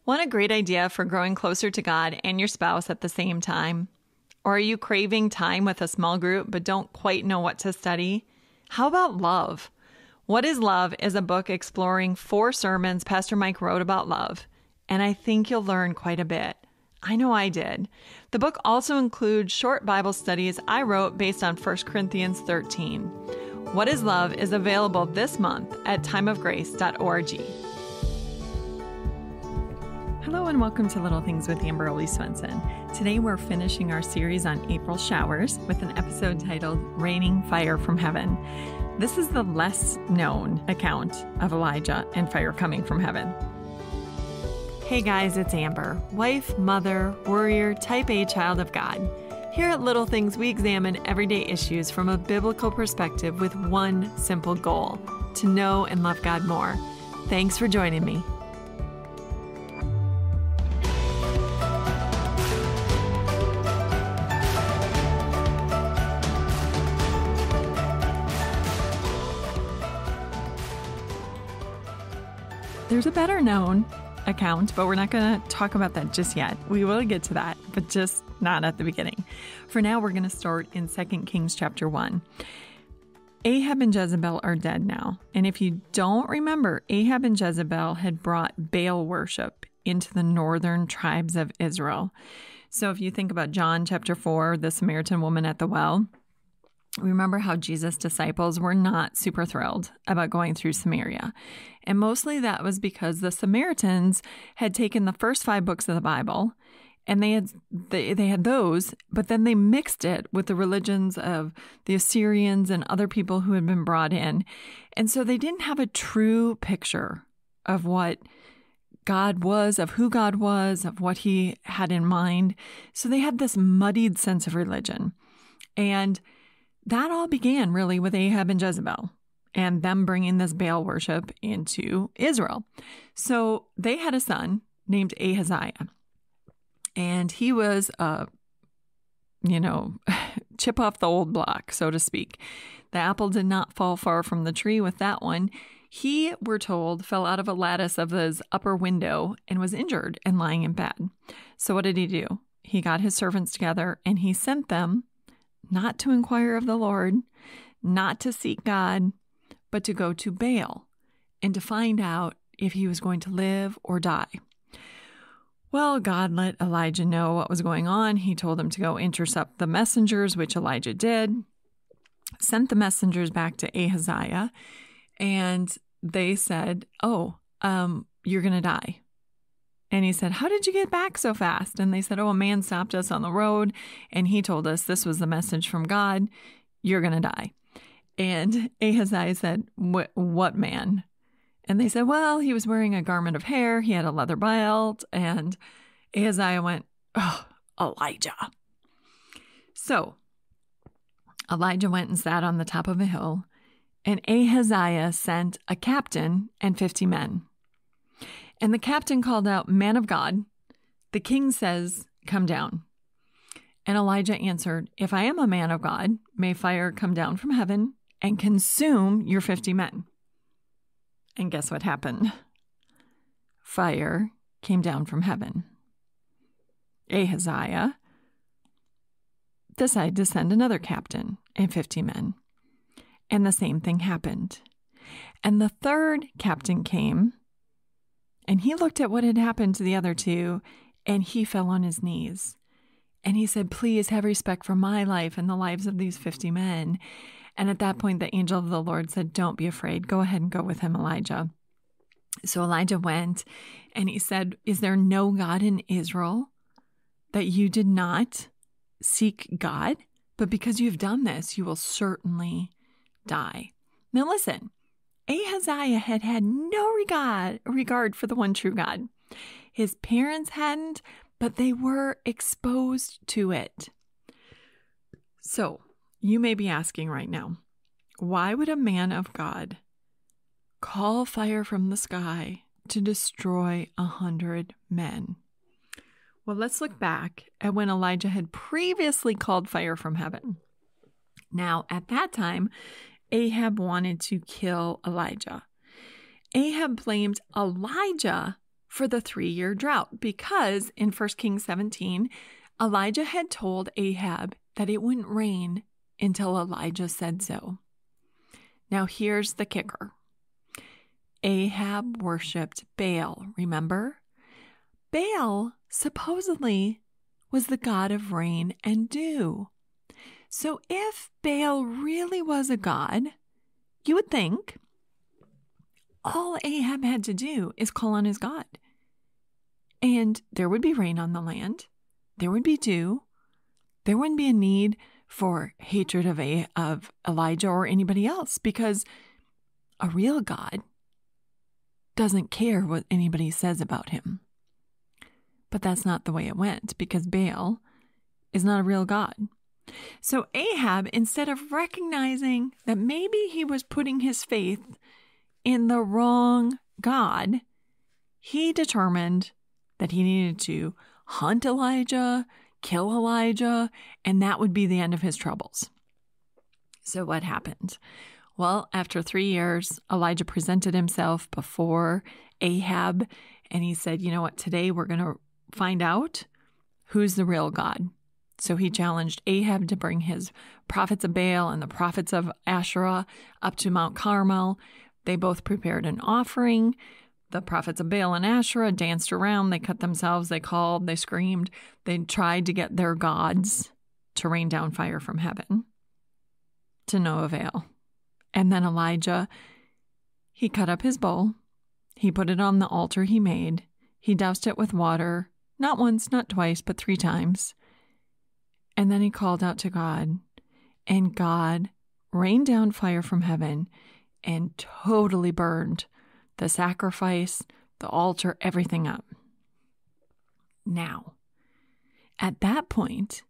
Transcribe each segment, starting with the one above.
Want a great idea for growing closer to God and your spouse at the same time? Or are you craving time with a small group but don't quite know what to study? How about love? What is Love is a book exploring 4 sermons Pastor Mike wrote about love, and I think you'll learn quite a bit. I know I did. The book also includes short Bible studies I wrote based on 1 Corinthians 13. What is Love is available this month at timeofgrace.org. Hello and welcome to Little Things with Amber Lee Swenson. Today we're finishing our series on April showers with an episode titled Raining Fire from Heaven. This is the less known account of Elijah and fire coming from heaven. Hey guys, it's Amber, wife, mother, warrior, type A child of God. Here at Little Things, we examine everyday issues from a biblical perspective with one simple goal: to know and love God more. Thanks for joining me. There's a better known account, but we're not going to talk about that just yet. We will get to that, but just not at the beginning. For now, we're going to start in 2 Kings chapter 1. Ahab and Jezebel are dead now. And if you don't remember, Ahab and Jezebel had brought Baal worship into the northern tribes of Israel. So if you think about John chapter 4, the Samaritan woman at the well, remember how Jesus' disciples were not super thrilled about going through Samaria. And mostly that was because the Samaritans had taken the first 5 books of the Bible and they had those, but then they mixed it with the religions of the Assyrians and other people who had been brought in. And so they didn't have a true picture of what God was, of who God was, of what he had in mind. So they had this muddied sense of religion. And that all began really with Ahab and Jezebel and them bringing this Baal worship into Israel. So they had a son named Ahaziah, and he was chip off the old block, so to speak. The apple did not fall far from the tree with that one. He, we're told, fell out of a lattice of his upper window and was injured and lying in bed. So what did he do? He got his servants together and he sent them not to inquire of the Lord, not to seek God, but to go to Baal and to find out if he was going to live or die. Well, God let Elijah know what was going on. He told him to go intercept the messengers, which Elijah did, sent the messengers back to Ahaziah, and they said, you're going to die. And he said, how did you get back so fast? And they said, a man stopped us on the road, and he told us this was the message from God. You're going to die. And Ahaziah said, what man? And they said, well, he was wearing a garment of hair. He had a leather belt. And Ahaziah went, Elijah. So Elijah went and sat on the top of a hill, and Ahaziah sent a captain and 50 men. And the captain called out, man of God, the king says, come down. And Elijah answered, if I am a man of God, may fire come down from heaven and consume your 50 men. And guess what happened? Fire came down from heaven. Ahaziah decided to send another captain and 50 men. And the same thing happened. And the third captain came, and he looked at what had happened to the other 2, and he fell on his knees. And he said, please have respect for my life and the lives of these 50 men. And at that point, the angel of the Lord said, don't be afraid. Go ahead and go with him, Elijah. So Elijah went, and he said, is there no God in Israel that you did not seek God? But because you've done this, you will certainly die. Now listen. Ahaziah had no regard for the one true God. His parents hadn't, but they were exposed to it. So you may be asking right now, why would a man of God call fire from the sky to destroy 100 men? Well, let's look back at when Elijah had previously called fire from heaven. Now, at that time, Ahab wanted to kill Elijah. Ahab blamed Elijah for the 3-year drought, because in 1 Kings 17, Elijah had told Ahab that it wouldn't rain until Elijah said so. Now here's the kicker. Ahab worshipped Baal, remember? Baal supposedly was the god of rain and dew. So if Baal really was a god, you would think all Ahab had to do is call on his God. And there would be rain on the land. There would be dew. There wouldn't be a need for hatred of Elijah or anybody else, because a real God doesn't care what anybody says about him. But that's not the way it went, because Baal is not a real God. So Ahab, instead of recognizing that maybe he was putting his faith in the wrong God, he determined that he needed to hunt Elijah, kill Elijah, and that would be the end of his troubles. So what happened? Well, after 3 years, Elijah presented himself before Ahab, and he said, you know what, today we're going to find out who's the real God. So he challenged Ahab to bring his prophets of Baal and the prophets of Asherah up to Mount Carmel. They both prepared an offering. The prophets of Baal and Asherah danced around. They cut themselves. They called. They screamed. They tried to get their gods to rain down fire from heaven. To no avail. And then Elijah, he cut up his bowl. He put it on the altar he made. He doused it with water, not once, not twice, but 3 times. And then he called out to God, and God rained down fire from heaven and totally burned the sacrifice, the altar, everything up. Now, at that point,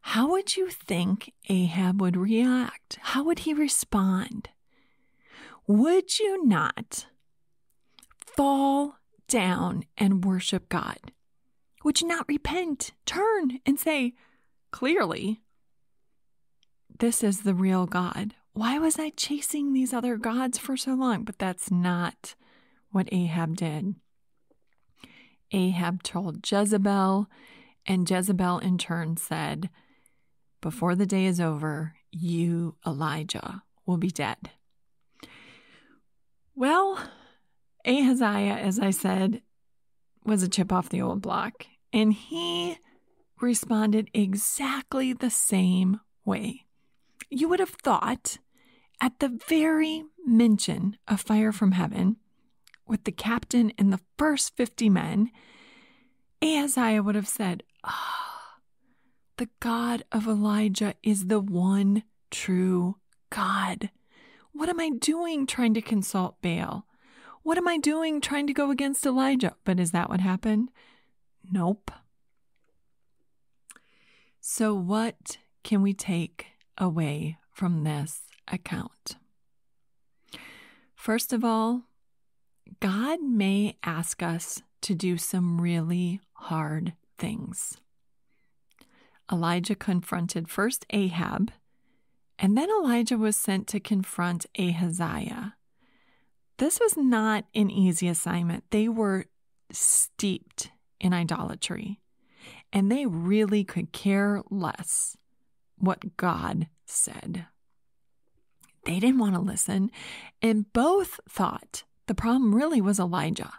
how would you think Ahab would react? How would he respond? Would you not fall down and worship God? Would you not repent, turn, and say, clearly, this is the real God. Why was I chasing these other gods for so long? But that's not what Ahab did. Ahab told Jezebel, and Jezebel in turn said, before the day is over, you, Elijah, will be dead. Well, Ahaziah, as I said, was a chip off the old block, and he responded exactly the same way. You would have thought at the very mention of fire from heaven, with the captain and the first 50 men, Ahaziah would have said, the God of Elijah is the one true God. What am I doing trying to consult Baal? What am I doing trying to go against Elijah? But is that what happened? Nope. So what can we take away from this account? First of all, God may ask us to do some really hard things. Elijah confronted first Ahab, and then Elijah was sent to confront Ahaziah. This was not an easy assignment. They were steeped in idolatry, and they really could care less what God said. They didn't want to listen, and both thought the problem really was Elijah,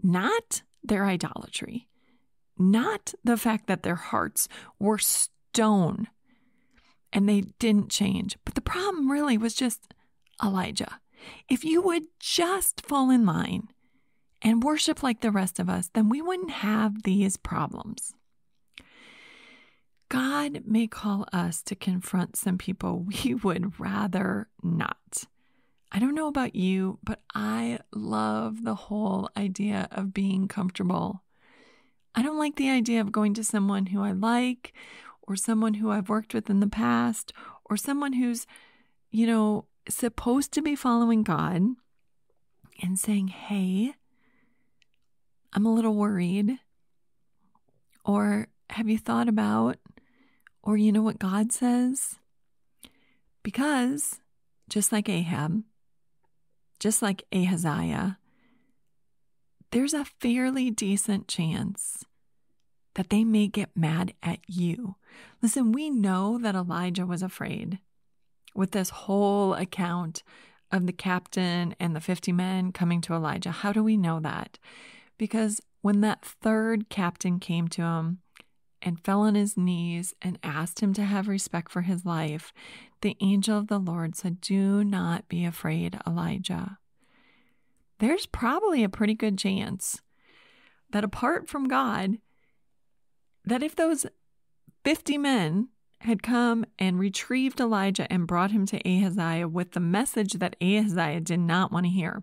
not their idolatry, not the fact that their hearts were stone and they didn't change. But the problem really was just Elijah. If you would just fall in line and worship like the rest of us, then we wouldn't have these problems. God may call us to confront some people we would rather not. I don't know about you, but I love the whole idea of being comfortable. I don't like the idea of going to someone who I like, or someone who I've worked with in the past, or someone who's, supposed to be following God and saying, hey, I'm a little worried. Or have you thought about, or you know what God says? Because just like Ahab, just like Ahaziah, there's a fairly decent chance that they may get mad at you. Listen, we know that Elijah was afraid with this whole account of the captain and the 50 men coming to Elijah. How do we know that? Because when that third captain came to him and fell on his knees and asked him to have respect for his life, the angel of the Lord said, "Do not be afraid, Elijah." There's probably a pretty good chance that apart from God, that if those 50 men had come and retrieved Elijah and brought him to Ahaziah with the message that Ahaziah did not want to hear,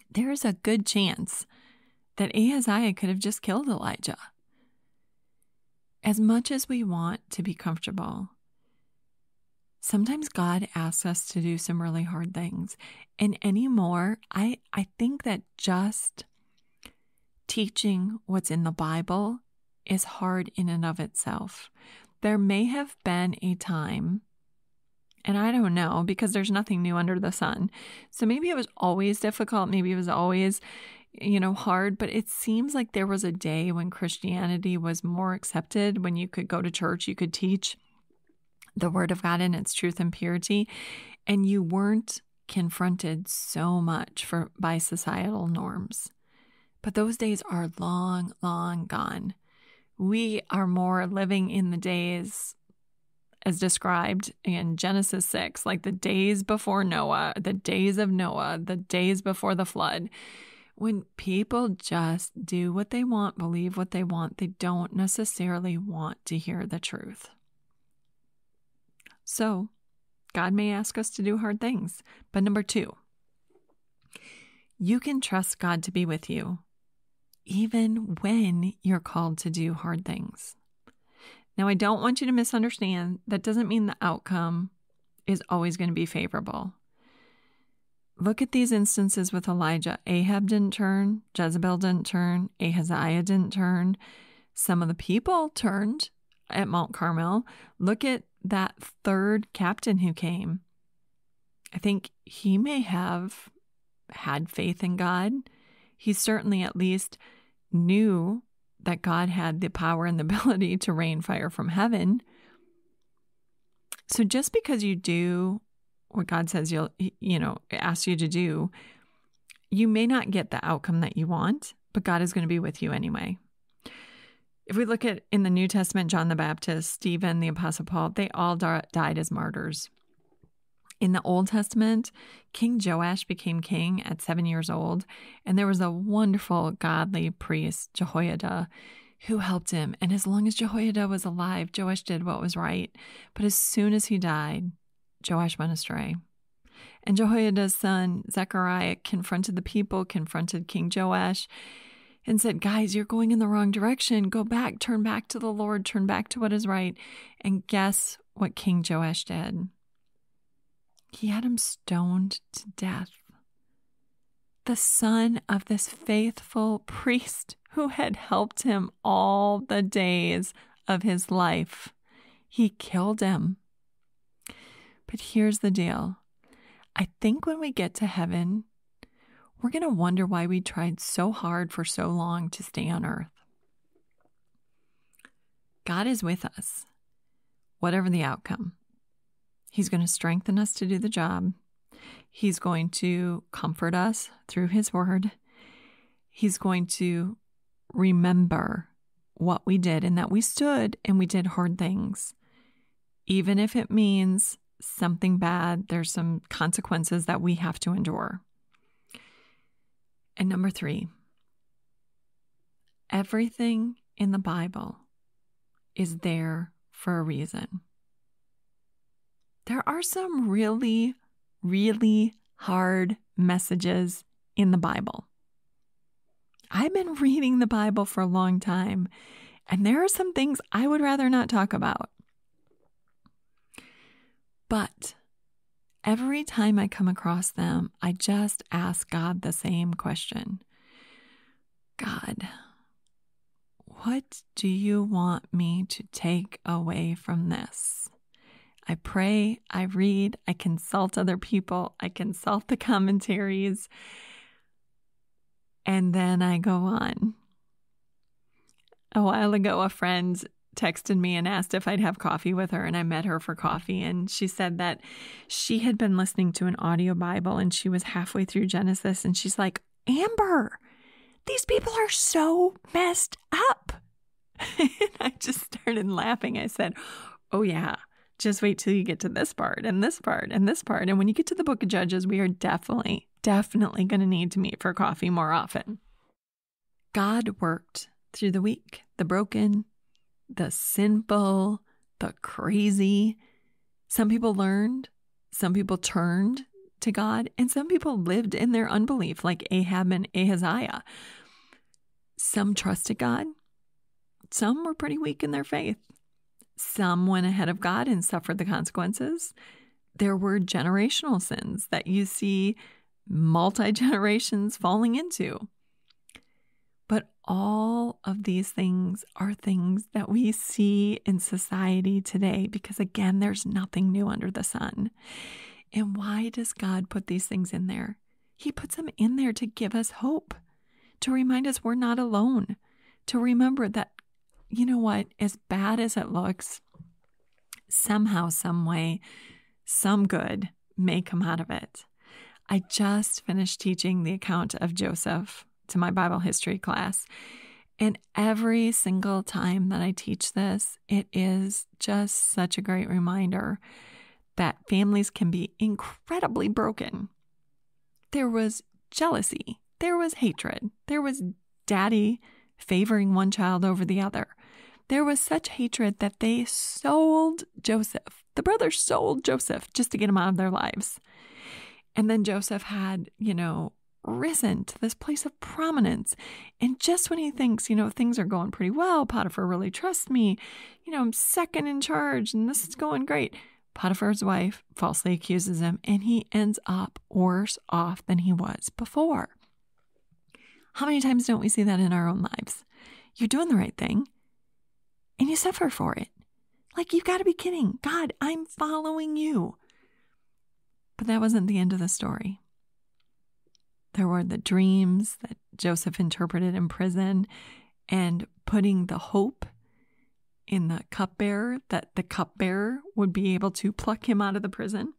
there is a good chance that Ahaziah could have just killed Elijah. As much as we want to be comfortable, sometimes God asks us to do some really hard things. And anymore, I think that just teaching what's in the Bible is hard in and of itself. There may have been a time, and I don't know, because there's nothing new under the sun. So maybe it was always difficult. Maybe it was always, hard. But it seems like there was a day when Christianity was more accepted, when you could go to church, you could teach the Word of God in its truth and purity, and you weren't confronted so much by societal norms. But those days are long, long gone. We are more living in the days as described in Genesis 6, like the days before Noah, the days of Noah, the days before the flood, when people just do what they want, believe what they want. They don't necessarily want to hear the truth. So God may ask us to do hard things. But number 2, you can trust God to be with you even when you're called to do hard things. Now, I don't want you to misunderstand. That doesn't mean the outcome is always going to be favorable. Look at these instances with Elijah. Ahab didn't turn. Jezebel didn't turn. Ahaziah didn't turn. Some of the people turned at Mount Carmel. Look at that third captain who came. I think he may have had faith in God. He certainly at least knew that God had the power and the ability to rain fire from heaven. So just because you do what God says asks you to do, you may not get the outcome that you want, but God is going to be with you anyway. If we look at in the New Testament, John the Baptist, Stephen, the Apostle Paul, they all died as martyrs. In the Old Testament, King Joash became king at 7 years old, and there was a wonderful godly priest, Jehoiada, who helped him. And as long as Jehoiada was alive, Joash did what was right. But as soon as he died, Joash went astray. And Jehoiada's son, Zechariah, confronted the people, confronted King Joash, and said, "Guys, you're going in the wrong direction. Go back, turn back to the Lord, turn back to what is right." And guess what King Joash did? He had him stoned to death. The son of this faithful priest who had helped him all the days of his life. He killed him. But here's the deal. I think when we get to heaven, we're going to wonder why we tried so hard for so long to stay on earth. God is with us, whatever the outcome. He's going to strengthen us to do the job. He's going to comfort us through his word. He's going to remember what we did and that we stood and we did hard things. Even if it means something bad, there's some consequences that we have to endure. And number 3, everything in the Bible is there for a reason. There are some really, really hard messages in the Bible. I've been reading the Bible for a long time, and there are some things I would rather not talk about. But every time I come across them, I just ask God the same question. God, what do you want me to take away from this? I pray, I read, I consult other people, I consult the commentaries. And then I go on. A while ago, a friend texted me and asked if I'd have coffee with her, and I met her for coffee. And she said that she had been listening to an audio Bible and she was halfway through Genesis, and she's like, Amber, these people are so messed up. And I just started laughing. I said, oh yeah, just wait till you get to this part and this part and this part. And when you get to the book of Judges, we are definitely going to need to meet for coffee more often. God worked through the weak, the broken, the sinful, the crazy. Some people learned, some people turned to God, and some people lived in their unbelief, like Ahab and Ahaziah. Some trusted God. Some were pretty weak in their faith. Some went ahead of God and suffered the consequences. There were generational sins that you see multi-generations falling into. But all of these things are things that we see in society today because, again, there's nothing new under the sun. And why does God put these things in there? He puts them in there to give us hope, to remind us we're not alone, to remember that, you know what, as bad as it looks, somehow, some way, some good may come out of it. I just finished teaching the account of Joseph to my Bible history class. And every single time that I teach this, it is just such a great reminder that families can be incredibly broken. There was jealousy. There was hatred. There was daddy favoring one child over the other. There was such hatred that they sold Joseph. The brothers sold Joseph just to get him out of their lives. And then Joseph had, risen to this place of prominence. And just when he thinks, things are going pretty well, Potiphar really trusts me, I'm second in charge and this is going great. Potiphar's wife falsely accuses him and he ends up worse off than he was before. How many times don't we see that in our own lives? You're doing the right thing and you suffer for it. Like, you've got to be kidding. God, I'm following you. But that wasn't the end of the story. There were the dreams that Joseph interpreted in prison and putting the hope in the cupbearer, that the cupbearer would be able to pluck him out of the prison.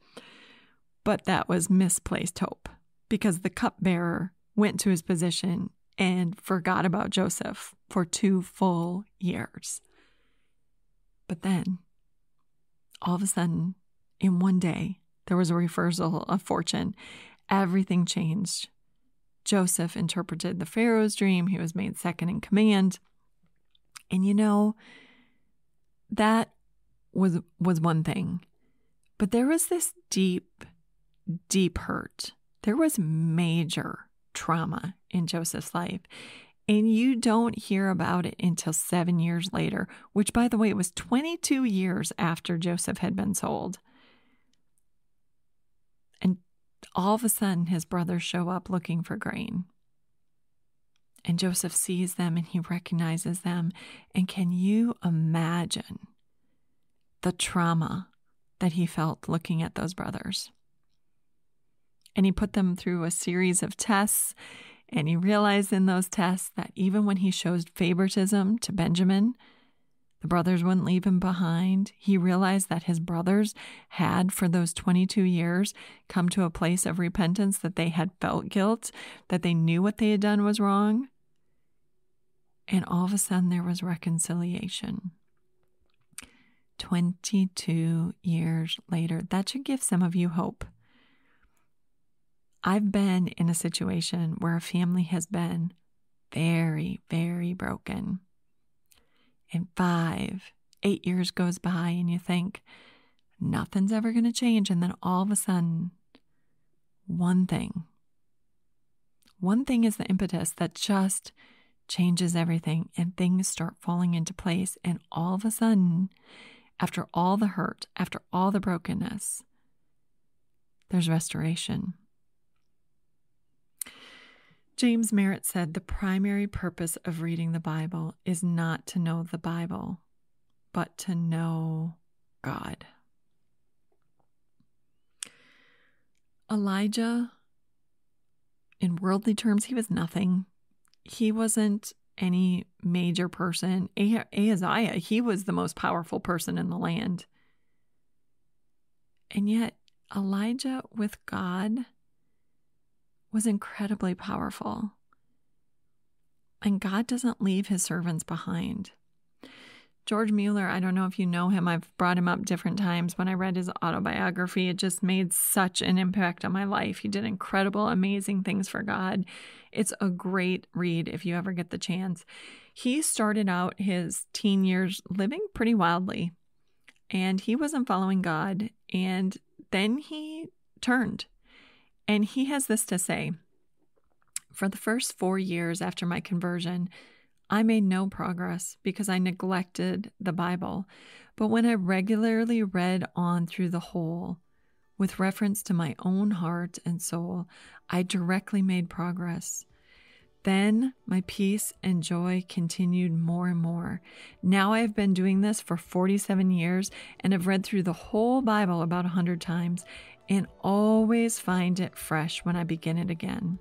But that was misplaced hope because the cupbearer went to his position and forgot about Joseph for 2 full years. But then, all of a sudden, in one day, there was a reversal of fortune. Everything changed. Joseph interpreted the Pharaoh's dream. He was made second in command. And that was one thing. But there was this deep, deep hurt. There was major trauma in Joseph's life. And you don't hear about it until 7 years later, which, by the way, was 22 years after Joseph had been sold. And all of a sudden, his brothers show up looking for grain. And Joseph sees them and he recognizes them. And can you imagine the trauma that he felt looking at those brothers? And he put them through a series of tests. And he realized in those tests that even when he showed favoritism to Benjamin, the brothers wouldn't leave him behind. He realized that his brothers had, for those 22 years, come to a place of repentance, that they had felt guilt, that they knew what they had done was wrong. And all of a sudden, there was reconciliation. 22 years later, that should give some of you hope. I've been in a situation where a family has been very, very broken. And 5, 8 years goes by and you think nothing's ever going to change. And then all of a sudden, one thing is the impetus that just changes everything and things start falling into place. And all of a sudden, after all the hurt, after all the brokenness, there's restoration. James Merritt said, the primary purpose of reading the Bible is not to know the Bible, but to know God. Elijah, in worldly terms, he was nothing. he wasn't any major person. Ahaziah, he was the most powerful person in the land. And yet Elijah with God was incredibly powerful. And God doesn't leave his servants behind. George Mueller, I don't know if you know him. I've brought him up different times. When I read his autobiography, it just made such an impact on my life. He did incredible, amazing things for God. It's a great read if you ever get the chance. He started out his teen years living pretty wildly, and he wasn't following God. And then he turned, and he has this to say: for the first 4 years after my conversion, I made no progress because I neglected the Bible. But when I regularly read on through the whole, with reference to my own heart and soul, I directly made progress. Then my peace and joy continued more and more. Now I have been doing this for 47 years and have read through the whole Bible about 100 times and always find it fresh when I begin it again.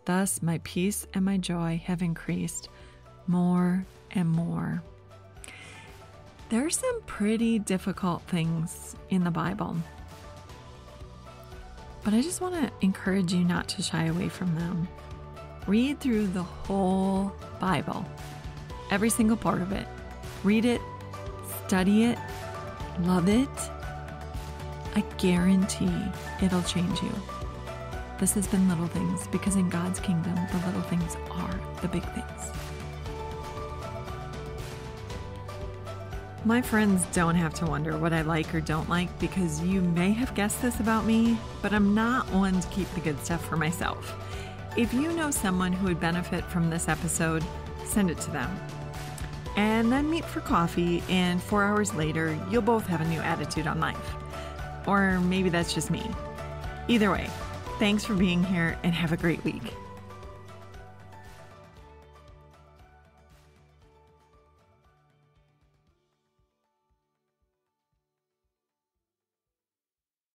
Thus my peace and my joy have increased more and more. There's some pretty difficult things in the Bible, but I just want to encourage you not to shy away from them. Read through the whole Bible, every single part of it. Read it, study it, love it. I guarantee it'll change you. This has been Little Things, because in God's kingdom, the little things are the big things. My friends don't have to wonder what I like or don't like, because you may have guessed this about me, but I'm not one to keep the good stuff for myself. If you know someone who would benefit from this episode, send it to them. And then meet for coffee, and 4 hours later, you'll both have a new attitude on life. Or maybe that's just me. Either way, thanks for being here and have a great week.